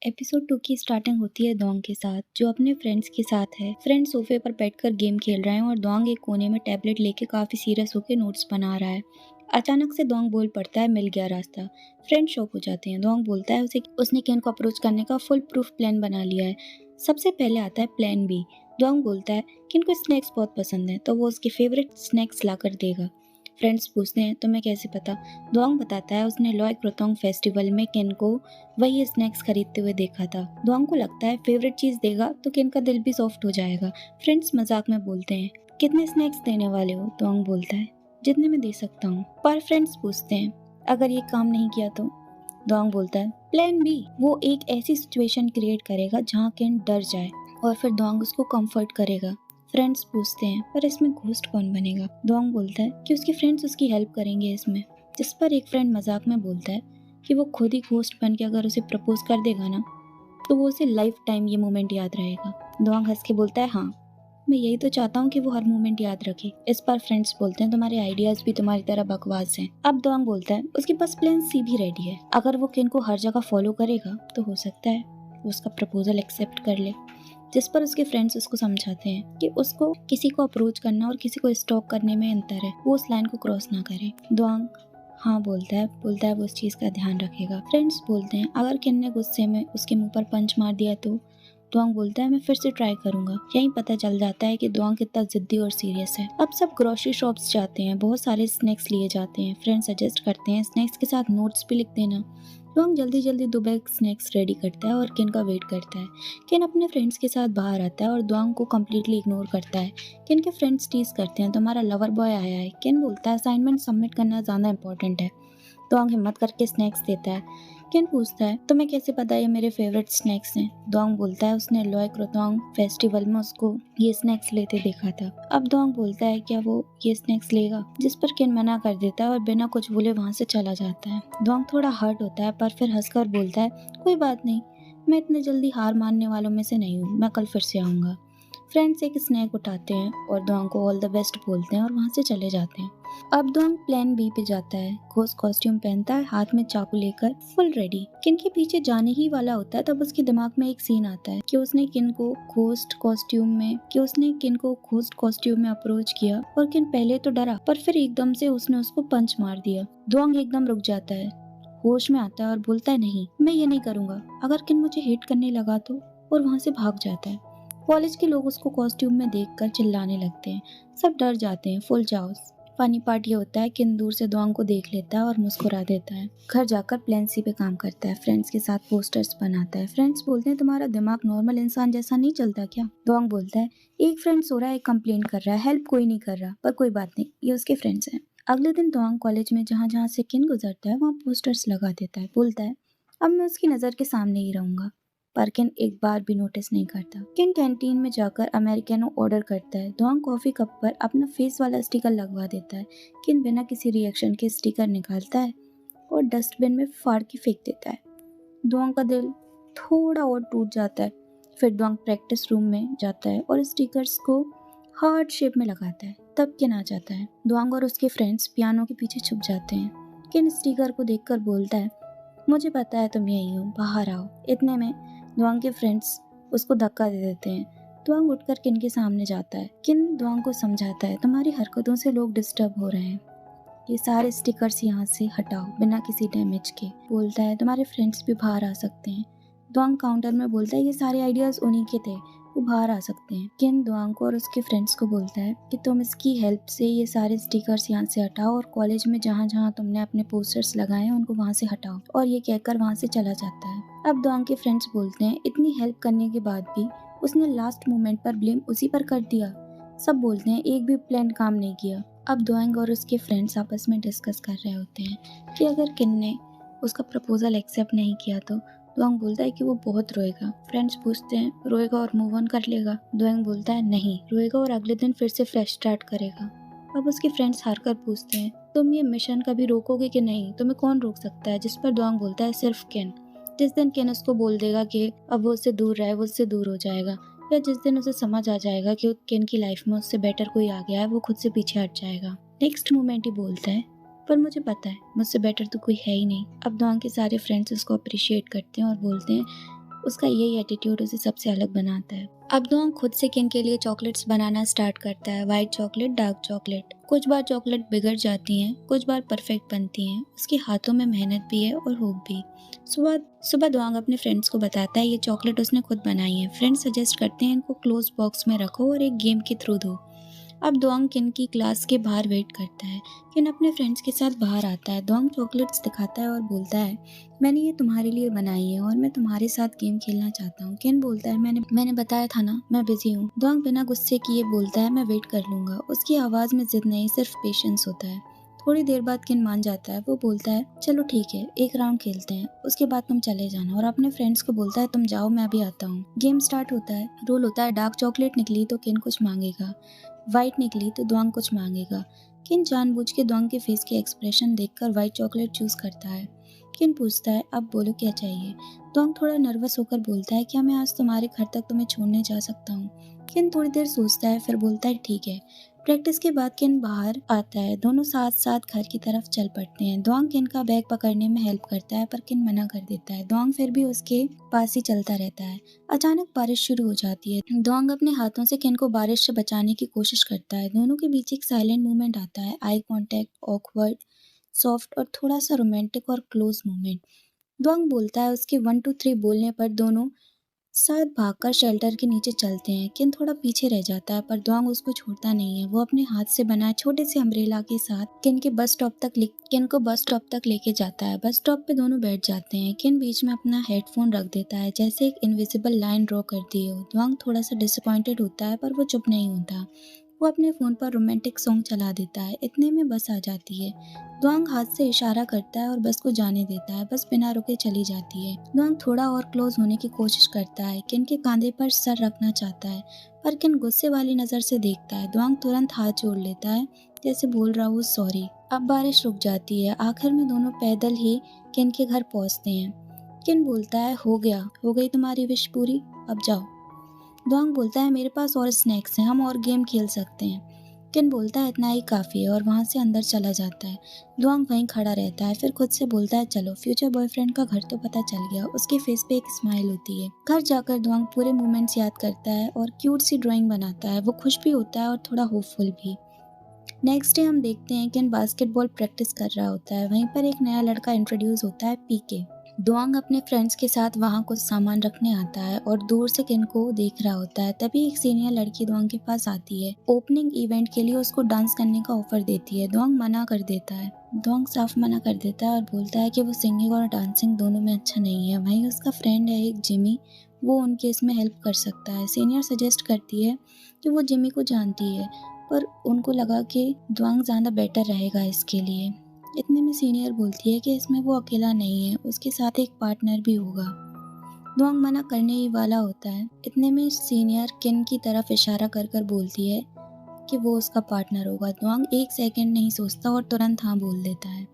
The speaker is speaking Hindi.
एपिसोड 2 की स्टार्टिंग होती है दोंग के साथ, जो अपने फ्रेंड्स के साथ है। फ्रेंड सोफे पर बैठकर गेम खेल रहे हैं और दोंग एक कोने में टैबलेट लेके काफी सीरियस होकर नोट्स बना रहा है। अचानक से दोंग बोल पड़ता है, मिल गया रास्ता। फ्रेंड शॉक हो जाते हैं। दोंग बोलता है उसने केन को अप्रोच करने का फुल प्रूफ प्लान बना लिया है। सबसे पहले आता है प्लान बी। दोंग बोलता है कि इनको स्नैक्स बहुत पसंद है, तो वो उसके फेवरेट स्नैक्स लाकर देगा। फ्रेंड्स पूछते हैं तुम्हें कैसे पता। दोंग बताता है उसने लॉय क्रोतोंग फेस्टिवल में केन को वही स्नैक्स खरीदते हुए देखा था। दोंग को लगता है फेवरेट चीज देगा तो केन का दिल भी सॉफ्ट हो जाएगा। फ्रेंड्स मजाक में बोलते हैं कितने स्नैक्स देने वाले हो। दोंग बोलता है जितने में दे सकता हूँ। पर फ्रेंड्स पूछते हैं अगर ये काम नहीं किया तो। दोंग बोलता है प्लान बी। वो एक ऐसी सिचुएशन क्रिएट करेगा जहाँ केन डर जाए और फिर दोंग उसको कंफर्ट करेगा। फ्रेंड्स पूछते हैं पर इसमें घोस्ट कौन बनेगा। दोंग बोलता है कि उसके फ्रेंड्स उसकी हेल्प करेंगे इसमें। जिस पर एक फ्रेंड मजाक में बोलता है कि वो खुद ही घोस्ट बन के अगर उसे प्रपोज कर देगा ना, तो वो उसे लाइफ टाइम ये मोमेंट याद रहेगा। दोंग हंस के बोलता है हाँ, मैं यही तो चाहता हूँ कि वो हर मोमेंट याद रखे। इस पर फ्रेंड्स बोलते हैं तुम्हारे आइडियाज भी तुम्हारी तरह बकवास हैं। अब दोंग बोलता है उसके पास प्लान सी भी रेडी है। अगर वो केन को हर जगह फॉलो करेगा तो हो सकता है वो उसका प्रपोजल एक्सेप्ट कर ले। जिस पर उसके फ्रेंड्स उसको समझाते हैं कि उसको किसी को अप्रोच करना और किसी को स्टॉक करने में अंतर है, वो उस लाइन को क्रॉस ना करे। दोंग हाँ बोलता है वो उस चीज का ध्यान रखेगा। फ्रेंड्स बोलते हैं अगर किन ने गुस्से में उसके मुंह पर पंच मार दिया तो। दोंग बोलता है मैं फिर से ट्राई करूंगा। यहीं पता चल जाता है कि दोंग कितना जिद्दी और सीरियस है। अब सब ग्रोसरी शॉप्स जाते हैं, बहुत सारे स्नैक्स लिए जाते हैं। फ्रेंड्स सजेस्ट करते हैं स्नैक्स के साथ नोट्स भी लिख देना। दोंग जल्दी जल्दी 2 बैग स्नैक्स रेडी करता है और केन का वेट करता है। केन अपने फ्रेंड्स के साथ बाहर आता है और दोंग को कम्प्लीटली इग्नोर करता है। केन के फ्रेंड्स टीज करते हैं तुम्हारा लवर बॉय आया है। केन बोलता है असाइनमेंट सबमिट करना ज्यादा इंपॉर्टेंट है। दोंग हिम्मत करके स्नैक्स देता है। केन पूछता है तुम्हें कैसे पता ये मेरे फेवरेट स्नैक्स हैं। दोंग बोलता है उसने लॉय क्रोतोंग फेस्टिवल में उसको ये स्नैक्स लेते देखा था। अब दोंग बोलता है क्या वो ये स्नैक्स लेगा, जिस पर केन मना कर देता है और बिना कुछ बोले वहाँ से चला जाता है। दोंग थोड़ा हर्ट होता है पर फिर हंसकर बोलता है कोई बात नहीं, मैं इतने जल्दी हार मानने वालों में से नहीं हूँ, मैं कल फिर से आऊंगा। फ्रेंड्स एक स्नैक उठाते हैं और दोंग को ऑल द बेस्ट बोलते हैं और वहाँ से चले जाते हैं। अब दोंग प्लान बी पे जाता है। घोस्ट कॉस्ट्यूम पहनता है, हाथ में चाकू लेकर फुल रेडी। किन के पीछे जाने ही वाला होता है तब उसके दिमाग में एक सीन आता है कि उसने किन को घोस्ट कॉस्ट्यूम में अप्रोच किया और किन पहले तो डरा पर फिर एकदम से उसने उसको पंच मार दिया। दोंग एकदम रुक जाता है, होश में आता है और बोलता है नहीं, मैं ये नहीं करूंगा। अगर किन मुझे हेट करने लगा तो, और वहाँ से भाग जाता है। कॉलेज के लोग उसको कॉस्ट्यूम में देखकर चिल्लाने लगते हैं। सब डर जाते हैं, फुल जाओस। फनी पार्ट ये होता है किन दूर से दोंग को देख लेता है और मुस्कुरा देता है। घर जाकर प्लान सी पे काम करता है। फ्रेंड्स के साथ पोस्टर्स बनाता है। फ्रेंड्स बोलते हैं तुम्हारा दिमाग नॉर्मल इंसान जैसा नहीं चलता क्या। दोंग बोलता है एक फ्रेंड सो रहा है, एक कंप्लेन कर रहा है, हेल्प कोई नहीं कर रहा, पर कोई बात नहीं, ये उसके फ्रेंड्स हैं। अगले दिन दोंग कॉलेज में जहाँ जहाँ से किन गुजरता है वहाँ पोस्टर्स लगा देता है। बोलता है अब मैं उसकी नजर के सामने ही रहूंगा। पर किन एक बार भी नोटिस नहीं करता। किन कैंटीन में जाकर अमेरिकानो ऑर्डर करता है। दोंग कॉफी कप पर अपना फेस वाला स्टिकर लगवा देता है। किन बिना किसी रिएक्शन के स्टिकर निकालता है और डस्टबिन में फाड़ के फेंक देता है। दोंग का दिल थोड़ा और टूट जाता है। फिर दोंग प्रैक्टिस रूम में जाता है और स्टिकर्स को हार्ट शेप में लगाता है। तब किन आ जाता है। दोंग और उसके फ्रेंड्स पियानो के पीछे छुप जाते हैं। किन स्टिकर को देखकर बोलता है मुझे पता है तुम यही हो, बाहर आओ। इतने में दोंग के फ्रेंड्स उसको धक्का दे देते हैं। दोंग उठकर किन के सामने जाता है। किन दोंग को समझाता है तुम्हारी हरकतों से लोग डिस्टर्ब हो रहे हैं, ये सारे स्टिकर्स यहाँ से हटाओ बिना किसी डैमेज के। बोलता है तुम्हारे फ्रेंड्स भी बाहर आ सकते हैं। दोंग काउंटर में बोलता है ये सारे आइडियाज उन्हीं के थे, वो बाहर आ सकते हैं। किन दोंग को और उसके फ्रेंड्स को बोलता है कि तुम इसकी हेल्प से ये सारे स्टिकर्स यहाँ से हटाओ और कॉलेज में जहाँ जहाँ तुमने अपने पोस्टर्स लगाए हैं उनको वहाँ से हटाओ, और ये कहकर वहाँ से चला जाता है। अब दोंग के फ्रेंड्स बोलते हैं इतनी हेल्प करने के बाद भी उसने लास्ट मोमेंट पर ब्लेम उसी पर कर दिया। सब बोलते हैं एक भी प्लान काम नहीं किया। अब दोंग और उसके फ्रेंड्स आपस में डिस्कस कर रहे होते हैं कि अगर किन ने उसका प्रपोजल एक्सेप्ट नहीं किया तो। दोंग बोलता है कि वो बहुत रोएगा। फ्रेंड्स पूछते हैं रोएगा और मूव ऑन कर लेगा। दोंग बोलता है नहीं, रोएगा और अगले दिन फिर से फ्रेश स्टार्ट करेगा। अब उसके फ्रेंड्स हार कर पूछते हैं तुम ये मिशन कभी रोकोगे कि नहीं, तुम्हें कौन रोक सकता है। जिस पर दोंग बोलता है सिर्फ किन। जिस दिन किन उसको बोल देगा कि अब वो उससे दूर रहे, वो उससे दूर हो जाएगा, या जिस दिन उसे समझ आ जाएगा कि किन की लाइफ में उससे बेटर कोई आ गया है, वो खुद से पीछे हट जाएगा। नेक्स्ट मोमेंट ही बोलता है पर मुझे पता है मुझसे बेटर तो कोई है ही नहीं। अब दोंग के सारे फ्रेंड्स उसको अप्रिशिएट करते हैं और बोलते हैं उसका यही एटीट्यूड उसे सबसे अलग बनाता है। अब दोंग खुद से किन के लिए चॉकलेट्स बनाना स्टार्ट करता है, वाइट चॉकलेट, डार्क चॉकलेट। कुछ बार चॉकलेट बिगड़ जाती हैं, कुछ बार परफेक्ट बनती हैं। उसके हाथों में मेहनत भी है और होप भी। सुबह सुबह दोंग अपने फ्रेंड्स को बताता है ये चॉकलेट उसने खुद बनाई है। फ्रेंड्स सजेस्ट करते हैं इनको क्लोज बॉक्स में रखो और एक गेम के थ्रू दो। अब दोंग किन की क्लास के बाहर वेट करता है। किन अपने फ्रेंड्स के साथ बाहर आता है। दोंग चॉकलेट्स दिखाता है और बोलता है मैंने ये तुम्हारे लिए बनाई है और मैं तुम्हारे साथ गेम खेलना चाहता हूँ। किन बोलता है मैंने बताया था ना मैं बिजी हूँ। दोंग बिना गुस्से किए बोलता है मैं वेट कर लूंगा। उसकी आवाज़ में जिद नहीं सिर्फ पेशेंस होता है। थोड़ी देर बाद किन मान जाता है। वो बोलता है चलो ठीक है एक राउंड खेलते हैं, उसके बाद तुम चले जाना। और अपने फ्रेंड्स को बोलता है तुम जाओ मैं अभी आता हूँ। गेम स्टार्ट होता है। रोल होता है डार्क चॉकलेट निकली तो किन कुछ मांगेगा, वाइट निकली तो दोंग कुछ मांगेगा। किन जानबूझ के दोंग के फेस के एक्सप्रेशन देखकर वाइट चॉकलेट चूज करता है। किन पूछता है अब बोलो क्या चाहिए। दोंग थोड़ा नर्वस होकर बोलता है क्या मैं आज तुम्हारे घर तक तुम्हें छोड़ने जा सकता हूँ। किन थोड़ी देर सोचता है फिर बोलता है ठीक है। प्रैक्टिस के बाद किन बाहर आता है। दोनों साथ साथ घर की तरफ चल पड़ते हैं। दोंग किन का बैग पकड़ने में हेल्प करता है पर किन मना कर देता है। दोंग फिर भी उसके पास ही चलता रहता है। अचानक बारिश शुरू हो जाती है। दोंग अपने हाथों से किन को बारिश से बचाने की कोशिश करता है। दोनों के बीच एक साइलेंट मूवमेंट आता है। आई कांटेक्ट, ऑकवर्ड, सॉफ्ट और थोड़ा सा रोमांटिक और क्लोज मूवमेंट। दोंग बोलता है उसके 1 2 3 बोलने पर दोनों साथ भागकर शेल्टर के नीचे चलते हैं। किन थोड़ा पीछे रह जाता है पर दोंग उसको छोड़ता नहीं है। वो अपने हाथ से बनाए छोटे से अम्ब्रेला के साथ किन को बस स्टॉप तक लेके जाता है। बस स्टॉप पे दोनों बैठ जाते हैं। किन बीच में अपना हेडफोन रख देता है जैसे एक इनविजिबल लाइन ड्रॉ कर दी हो। दोंग थोड़ा सा डिसअपॉइंटेड होता है पर वो चुप नहीं होता। वो अपने फोन पर रोमांटिक सॉन्ग चला देता है। इतने में बस आ जाती है। दोंग हाथ से इशारा करता है और बस को जाने देता है। बस बिना रुके चली जाती है। दोंग थोड़ा और क्लोज होने की कोशिश करता है। किन के कंधे पर सर रखना चाहता है पर किन गुस्से वाली नजर से देखता है। दोंग तुरंत हाथ जोड़ लेता है जैसे बोल रहा हो सॉरी। अब बारिश रुक जाती है। आखिर में दोनों पैदल ही किन के घर पहुंचते हैं। किन बोलता है हो गया, हो गई तुम्हारी विश पूरी, अब जाओ। दोंग बोलता है मेरे पास और स्नैक्स हैं, हम और गेम खेल सकते हैं। किन बोलता है इतना ही काफ़ी है और वहाँ से अंदर चला जाता है। दोंग वहीं खड़ा रहता है फिर खुद से बोलता है चलो फ्यूचर बॉयफ्रेंड का घर तो पता चल गया। उसके फेस पे एक स्माइल होती है। घर जाकर दोंग पूरे मोमेंट्स याद करता है और क्यूट सी ड्राइंग बनाता है। वो खुश भी होता है और थोड़ा होपफुल भी। नेक्स्ट डे हम देखते हैं कि बास्केटबॉल प्रैक्टिस कर रहा होता है। वहीं पर एक नया लड़का इंट्रोड्यूस होता है पीके। दोंग अपने फ्रेंड्स के साथ वहाँ कुछ सामान रखने आता है और दूर से किन को देख रहा होता है। तभी एक सीनियर लड़की दोंग के पास आती है। ओपनिंग इवेंट के लिए उसको डांस करने का ऑफर देती है। दोंग मना कर देता है। दोंग साफ मना कर देता है और बोलता है कि वो सिंगिंग और डांसिंग दोनों में अच्छा नहीं है। वहीं उसका फ्रेंड है एक जिमी, वो उनके इसमें हेल्प कर सकता है। सीनियर सजेस्ट करती है कि वो जिमी को जानती है पर उनको लगा कि दोंग ज़्यादा बेटर रहेगा इसके लिए। इतने में सीनियर बोलती है कि इसमें वो अकेला नहीं है, उसके साथ एक पार्टनर भी होगा। दोंग मना करने ही वाला होता है। इतने में सीनियर किन की तरफ इशारा कर कर बोलती है कि वो उसका पार्टनर होगा। दोंग एक सेकंड नहीं सोचता और तुरंत हाँ बोल देता है।